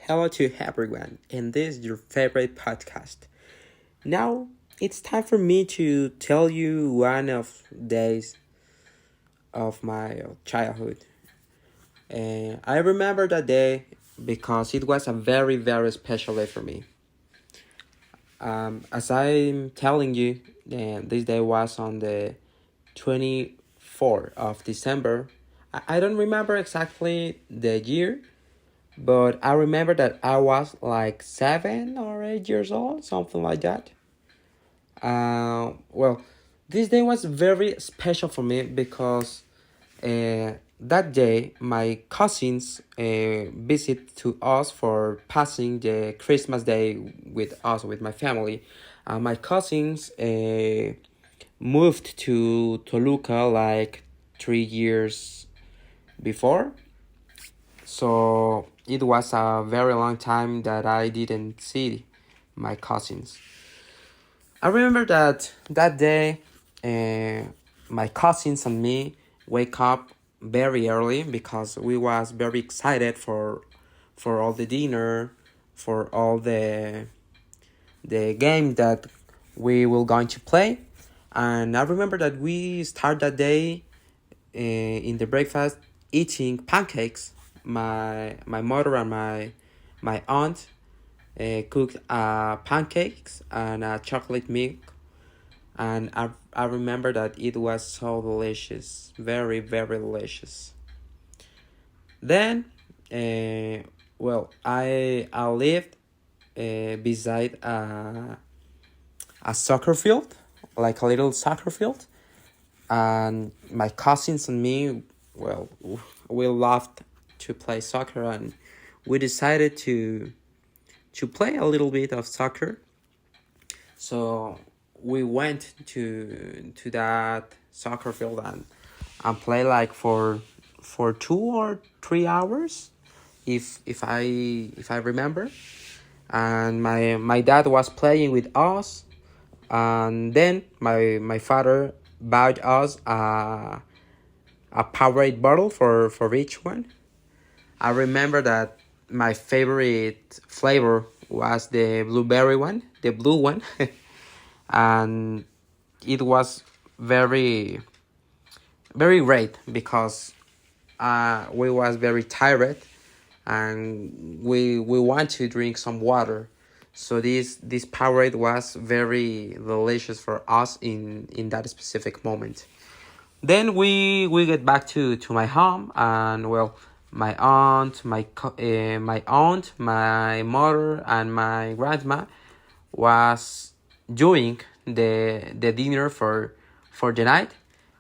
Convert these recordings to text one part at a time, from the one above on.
Hello to everyone, and this is your favorite podcast. Now it's time for me to tell you one of days of my childhood. And I remember that day because it was a very, very special day for me. As I'm telling you, this day was on the 24th of December. I don't remember exactly the year, but I remember that I was like 7 or 8 years old, something like that. Well, this day was very special for me because that day my cousins visit to us for passing the Christmas day with us with my family. My cousins moved to Toluca like 3 years before, so it was a very long time that I didn't see my cousins. I remember that day, uh, my cousins and me wake up very early because we was very excited for all the dinner, for all the game that we will going to play. And I remember that we start that day in the breakfast eating pancakes. My mother and my aunt cooked pancakes and chocolate milk, and I remember that it was so delicious, very very delicious. Then, I lived beside a soccer field, like a little soccer field, and my cousins and me, well, we loved to play soccer, and we decided to play a little bit of soccer. So we went to that soccer field and play like for 2 or 3 hours, if I remember. And my dad was playing with us, and then my father bought us a Powerade bottle for each one. I remember that my favorite flavor was the blueberry one, the blue one, and it was very very great because we was very tired and we want to drink some water. So this Powerade was very delicious for us in that specific moment. Then we get back to my home, and well, my aunt, my mother, and my grandma was doing the dinner for the night.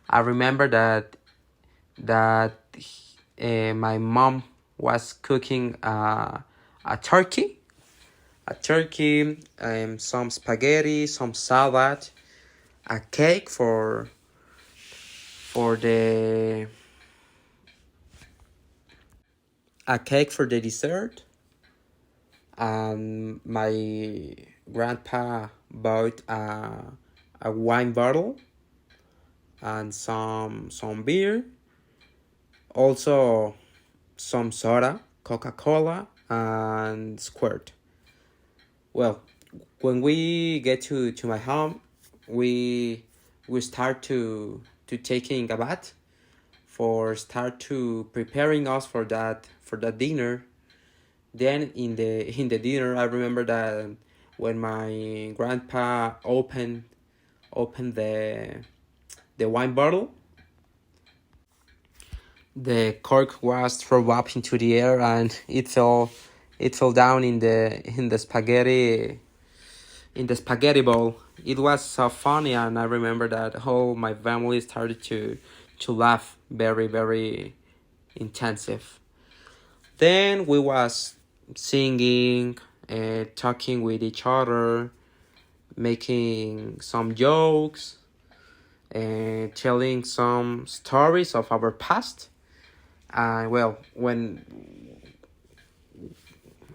I remember that my mom was cooking a turkey, some spaghetti, some salad, a cake for the a cake for the dessert. My grandpa bought a wine bottle and some beer, also some soda, Coca-Cola, and Squirt. Well, when we get to my home, we start to taking a bath for start to preparing us for that dinner. Then in the dinner, I remember that when my grandpa opened the wine bottle, the cork was thrown up into the air and it fell down in the spaghetti bowl. It was so funny, and I remember that whole my family started to laugh very very intensive. Then we was singing, talking with each other, making some jokes, and telling some stories of our past. And well, when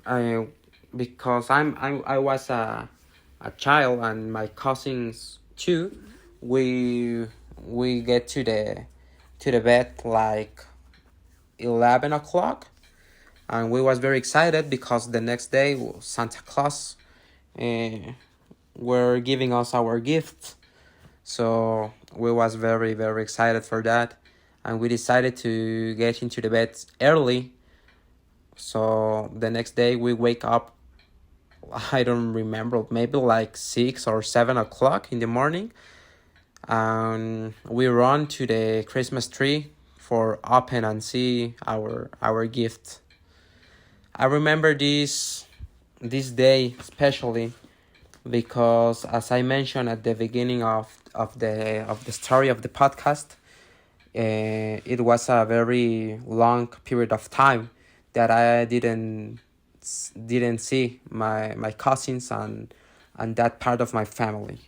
I because I was a child and my cousins too, we get to the bed like 11 o'clock, and we was very excited because the next day Santa Claus uh, were giving us our gifts. So we was very very excited for that, and we decided to get into the bed early. So the next day we wake up, I don't remember, maybe like 6 or 7 o'clock in the morning, and we run to the Christmas tree for open and see our gift. I remember this day especially because, as I mentioned at the beginning of the story of the podcast, it was a very long period of time that I didn't see my cousins and that part of my family.